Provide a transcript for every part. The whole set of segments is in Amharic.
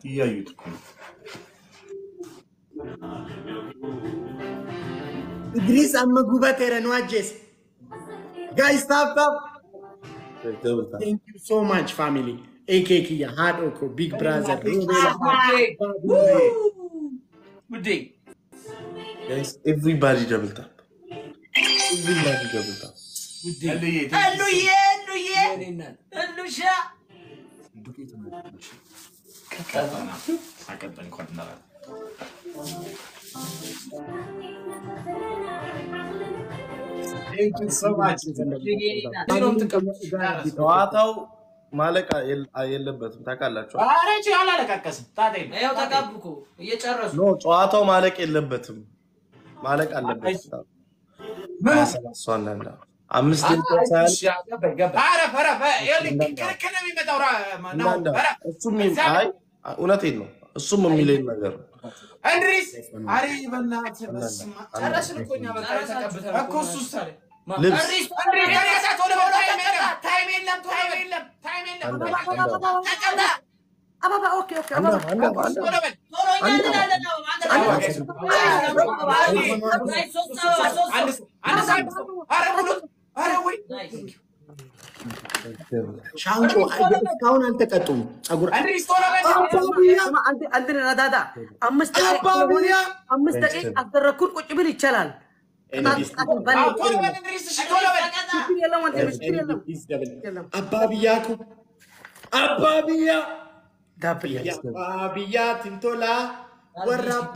እያዩት እኮ ኢድሪስ አመጉበት ረኗጀስ guys stop thank you so much family AKKያ ሃዶኮ big brother guys everybody double tap Alluya Thank you so much. ዋታው ማለቃ የለበትም ታውቃላችሁ። አረጂ አላለቀቀስም ታዲያ ያው ተቀብኩ እየጨረሱ ነው ጨዋታው ማለቅ የለበትም ማለቅ አለበት። ማሰላሷልና አምስት እንተሳል አረፈ የልከከነ የሚመጣው ነው እሱም አይ እውነቴን ነው እሱም የሚለኝ ነገር እንድሪስ አሪ በእናት በስማ ጨረስን እኮ እኛ በቃ ተቀብተን እኮ እሱስ ታዲያ እንድሪስ ያሳት ወደ ታይም የለም ተቀበለ አባባ ኦኬ አባባ ሻንቆ እስካሁን አልተቀጡም ጸጉር አንተ ረዳዳ አምስት ደቂቃ አደረኩት ቁጭ ብል ይቻላል አባቢያኩ አባቢያ ዳብያ አባቢያ ትንቶላ ወራባ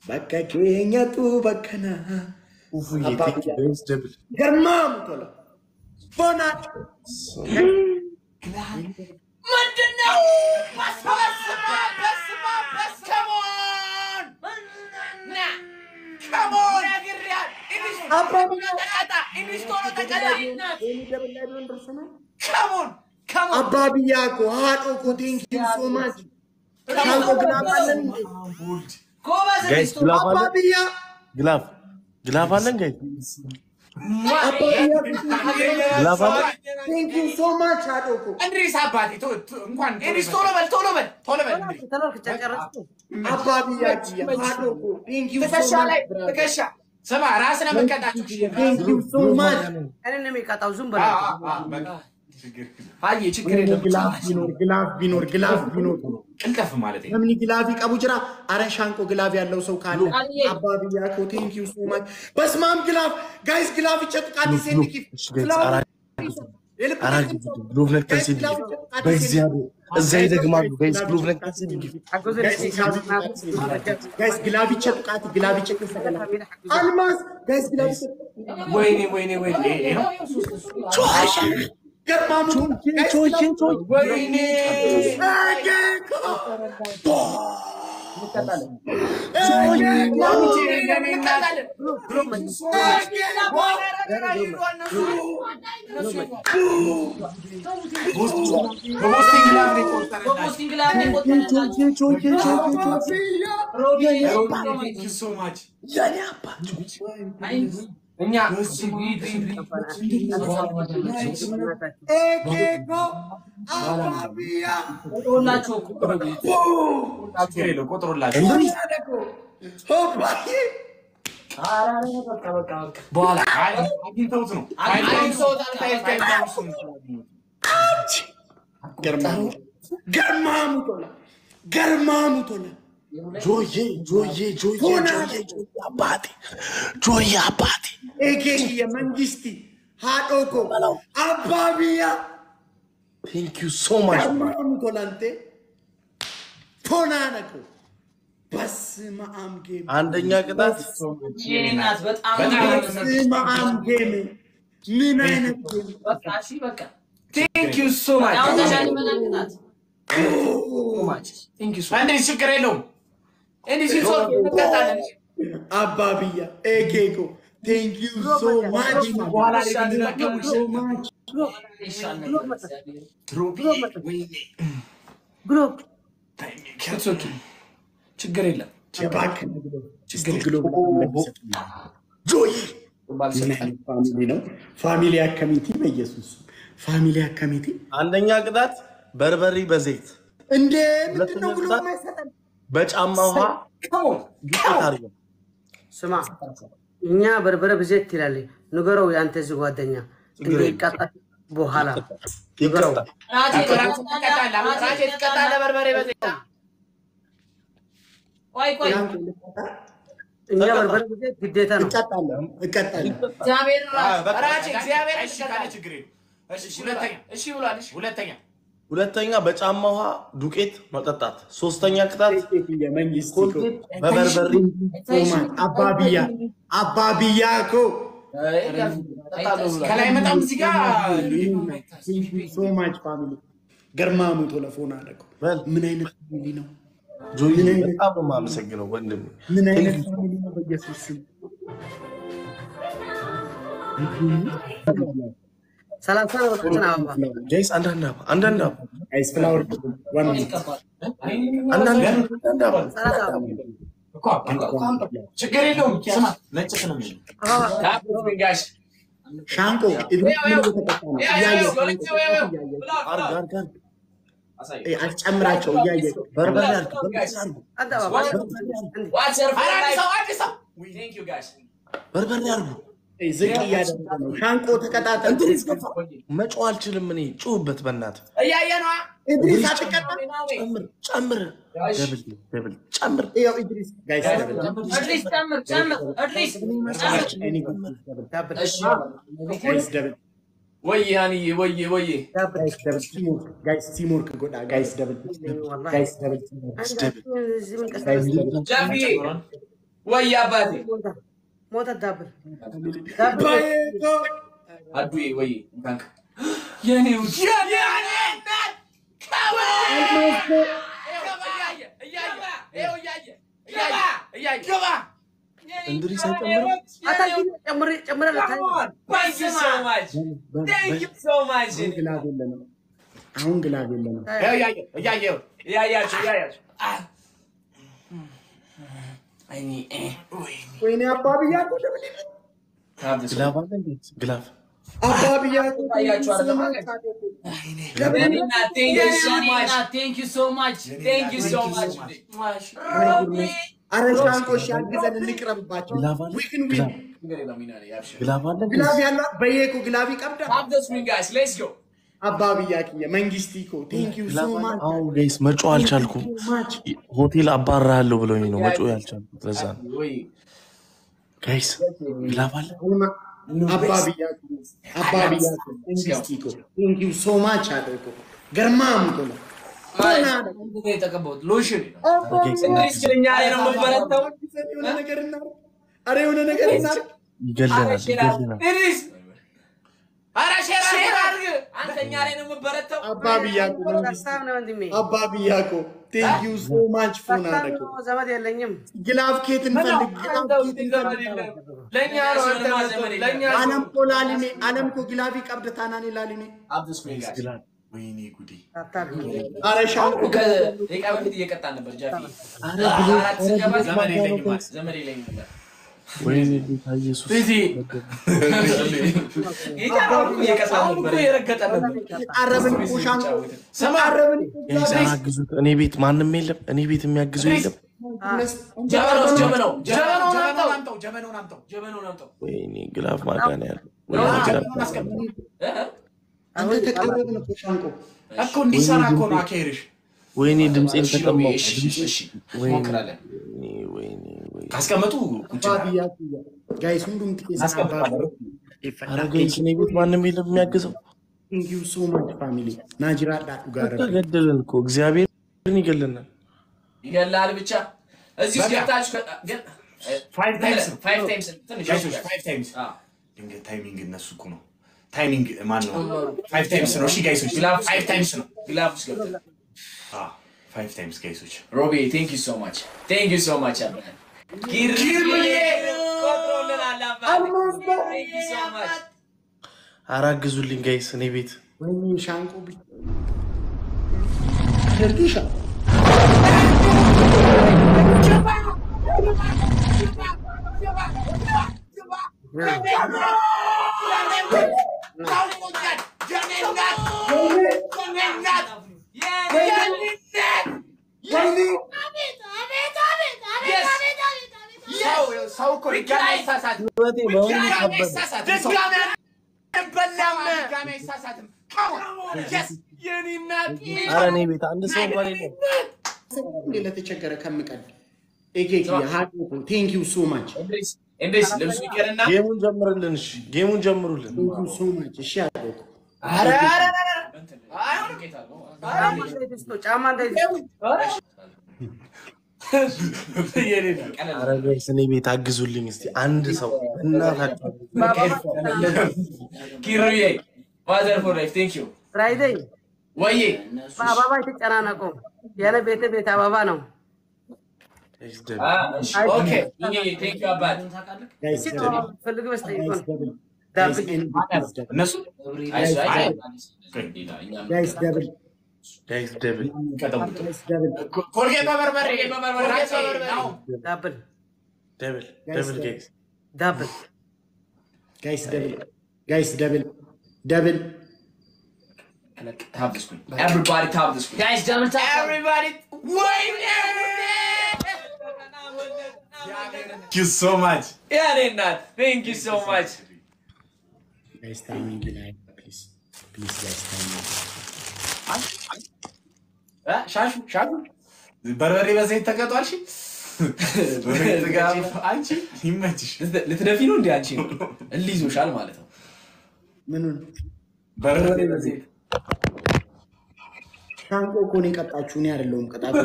በከኬኛቱ በከና ገርማም ቶላ ፎና ምንድነው በስማ Come on, Agirrian. Come on. Ababiyako, Hadoko, thank you so much. Guys, glove alan guys. Thank you so much, Hadoko. Andris Abadi, Andris Tolobel. Ababiyaki, Hadoko, thank you so much. Sama, Rasana Makatachu. Thank you so much. Enemy Katau Zumba. Hi, chicken. Glove binor. Entaf Malati. How many Gilavi Kabujara? Arashanko Gilavi and Loso Kali. Ababiyako, thank you so much. Bas mom Gilav, guys, Gilavi chat Kadi Sendiki. Glove kasi guys zai da gama guys glove kasi guys Gilavi chat Almas guys Gilavi Wait. Get mom Thank you so much. Garmamutola. Joy abati. Ekekiya mangisti. Hadoko. Ababiya. Thank you so much. Garmamutolante. Tonanako. በስመ አብ ጌም አንደኛ ቅጣት የኔናት በጣም በስመ አብ ጌም ምን አይነት በቃ እሺ በቃ Thank you so much. አሁን ተሻለ መናቅጣት Thank you so much. አንዴ ችግር የለውም እንዴ ሲሶ ተቀጣለን አባቢያ ኤኬኮ Thank you so much. በኋላ ለተደረገው so much. ግሩፕ It's okay. ችግር የለም ችግር ጆይ ፋሚሊ ነው ፋሚሊ አከሚቲ በኢየሱስ ፋሚሊ አከሚቲ አንደኛ ቅጣት በርበሬ በዘይት እንዴ ምንድነው ብሎ ማይሰጠን በጫማ ውሃ ዱቄት አድርገው ስማ እኛ በርበሬ በዘይት ይላል ንገረው ያንተ እዚህ ጓደኛ እንዴ ይቃጣ በኋላ ይቀጣ ራሴ ተቀጣ ለበርበሬ በዘይት ቆይ እኛ በርበሬ በዘይት ግዴታ ነው እቀጣለሁ እግዚአብሔር ራሴ እግዚአብሔር ካለ ችግር እሺ ብሏል ሁለተኛ በጫማ ውሃ ዱቄት መጠጣት ሶስተኛ ቅጣት በበርበሬ አባቢያኮ ከላይ መጣም እዚህ ጋር ሶ ማች ፋሚሊ ገርማሙ ቴሌፎን አደረኩ ምን አይነት ፋሚሊ ነው ጆይ በጣም ነው የማመሰግነው ወንድም ምን አይነት ፋሚሊ ነው በኢየሱስ ስም ሰላም ሰላም ጋይስ አንዳንድ ጋይስ ፍላወር ዋን አንዳንድ ችግር የለውም ስማ ነጭ ነው ጋሽ ሻንቆ አርጋር አልጨምራቸው እያየ በርበሬ አርጉ ዝቅ እያደረገ ነው ሻንቆ ተቀጣጣ መጮህ አልችልም እኔ ጩህበት በእናትህ እያየ ነው ኢድሪስ አትቀጣ ጨምር ደብል ጨምር ያው ኢድሪስ ጋይስ ደብል ወያኒ ወይ ጋይስ ቲሞር ከጎዳ ጋይስ ደብል ጃቢ ወይ አባቴ ሞታ ዳብል አዱዬ ወይ ባንክ የኔው እንድሪስ አይጨምርም አሁን ግላብ የለንም ወይኔ አባብያኮ ግላፍ አባብያኮ Thank you so much. አረ ሻንቆሽ ያግዘን እንቅረብባቸው ግላብ ያለ በየኮ ግላብ ይቀብዳል አባብያኪየ መንግስቲኮ ቴንክ ዩ ሶ ማች አው ጋይስ መጮህ አልቻልኩም ሆቴል አባራለሁ ብሎኝ ነው መጮህ ያልቻልኩት ለዛ ነው ጋይስ ግላብ አለ አባብያኪ መንግስቲኮ ቴንክ ዩ ሶ ማች አደረኩ ገርማም ኮላ አና እንዴ ተቀበሉት ሎሽን እንግሊዝ ስለኛ ነው መበረታው አረ የሆነ ነገር እና ይገለናል እንግሊዝ አራ ሼር አድርግ አንተኛ ላይ ነው መበረታው አባብያኮ ቴንክ ዩ ሶ ማች ፎን አደረኩ ዘመድ የለኝም ግላፍ ኬትን ፈልግ ለኛ ነው ዘመድ ለኛ አለም ኮላሊኔ አለም ኮ ግላፊ ቀብደታናኔ ላሊኔ አብዱስ ሜጋስ ወይኔ ጉዲ አረ ሻንቆ ከደቂቃ እየቀጣን ነበር ጃፊ አረ ብሎ ዘመድ የለኝም ነበር ወይኔ ጌታ ኢየሱስ እዚህ ይታወቁ እየቀጣን ነበር የረገጠን ነበር አረብን ሻንቆ ሰማረብን ያግዙት እኔ ቤት ማንም የለም እኔ ቤት የሚያግዙ የለም ጀበናው ናምጣው ወይኔ ግላፍ ማጋና ያለው አንተ ተቀረብን ሻንቆ እኮ እንዲሰራ እኮ ነው አከይርሽ ወይኔ ድምጼን ተቀማው ወይኔ ካስቀመጡ ቁጭ ጋይስ ሁሉም አረጋይስ እኔ ቤት ማንም የለም የሚያግዘው ቴንክ ዩ ሶ ማች ፋሚሊ ናጅራ ዳቱ ጋር ተገደልን እኮ እግዚአብሔርን ይገለናል ይገላል ብቻ እዚህ ገብታች ግን 5 ታይምስ ድንገት ታይሚንግ እነሱ እኮ ነው ታይሚንግ ማን ነው 5 ታይምስ ነው እሺ ጋይሶች 5 ታይምስ ነው ግላፍስ ገብታ 5 ታይምስ ጋይሶች ሮቢ ቴንክ ዩ ሶ ማች አባን ጊርሙዬ ኮንትሮል አላባ ቴንክ ዩ ሶ ማች አራግዙልኝ ጋይስ እኔ ቤት ወይኔ ሻንቆ ደርዲሻ أراني بيت عند سوق بالي لا تشكر كم مكان إيكي thank you so much إندريس لبسو يكرنا جيمون جمرلنش جيمون جمرلن thank you so much الشيء أنا جالس نبي تعجزوا لي مستي عند سوق النار كيروي father for life thank you Friday. ويه Baba itu cara nakum. Dia na bete baba no. okay thank you abad guys Perlu mesti ikut. الناس guys double guys devil forget بربري Double. devil devil guys Double. guys double tap the screen everybody tap the screen Guys, jangan tap. everybody wait thank you so much yeah Renat thank you so much guys timing please guys timing ሻሹ በርበሬ በዘይት ተቀጧል። እሺ አንቺ ይመችሽ። ልትደፊ ነው እንዴ አንቺ? እልይዞሻል ማለት ነው። ምኑን በርበሬ በዘይት ሻንቆ እኮ ነው የቀጣችሁ እኔ አይደለሁም ቀጣችሁ።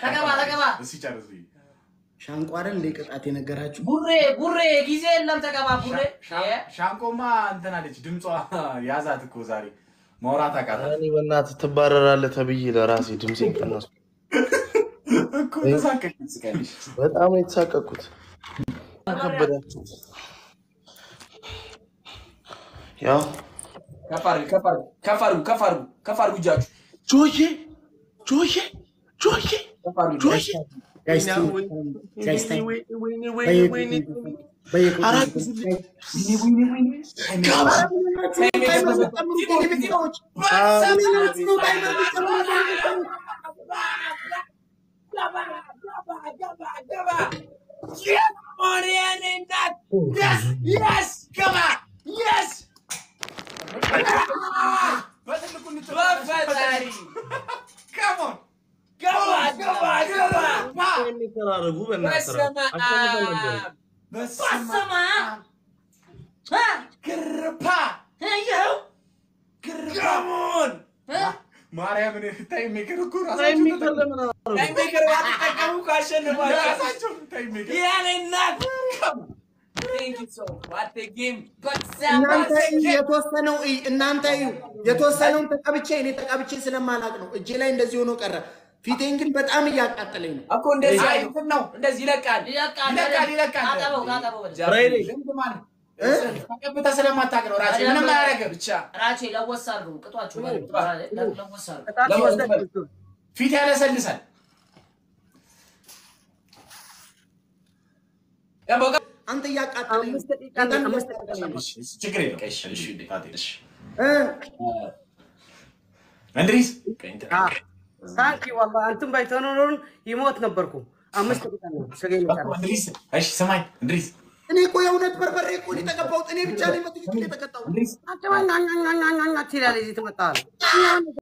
ተገባ እሺ ጨርሱ። ሻንቆ አይደል እንደ ቀጣት የነገራችሁ? ቡሬ ጊዜ የለም ተገባ ቡሬ። ሻንቆማ እንትን አለች ድምጿ ያዛት እኮ ዛሬ ማውራት አቃታ። እኔ በእናትህ ትባረራለህ ተብዬ ለራሴ ድምጼን ቀነሱ እኮ ተሳቀቅኩት ስቀልሽ በጣም የተሳቀቅኩት ከበዳችሁ። ያው ከፋር ጉጃችሁ ጆዬ guys አራት ማርያም ነው ታይሜከር እኮ ራሳችሁ ታይሜከር ዋጣቀሙ ካሸነፋችሁ ታይሜከር ያኔና thank you so what the game but እናንተ የተወሰነውን ተቀብቼ እኔ ተቀብቼ ስለማላቅ ነው እጄ ላይ እንደዚህ ሆኖ ቀረ። ፊቴን ግን በጣም እያቃጠለኝ ነው እኮ እንደዚህ አይተን ነው እንደዚህ ይለቃል ተቀብታ ስለማታውቅ ነው ራሴ ምንም አያደርግም ብቻ ራቼ ለወሳሉ ቅጧችሁ ለወሳሉ ፊት ያለሰልሳል አንተ እያቃጠለኝ ችግር የለም እሺ ታዲሽ እንድሪስ ታንኪ والله አንተም ባይተኖሩን ይሞት ነበርኩ 5 ደቂቃ ነው ሰገኝ ነው እንድሪስ እሺ ሰማይ እንድሪስ እኔ እኮ የእውነት በርበሬ እኮ ነው የተቀባሁት እኔ ብቻ ነኝ በትክክል የተቀጣሁት አጨማኛኛኛኛኛ ትላለህ እዚህ ትመጣለህ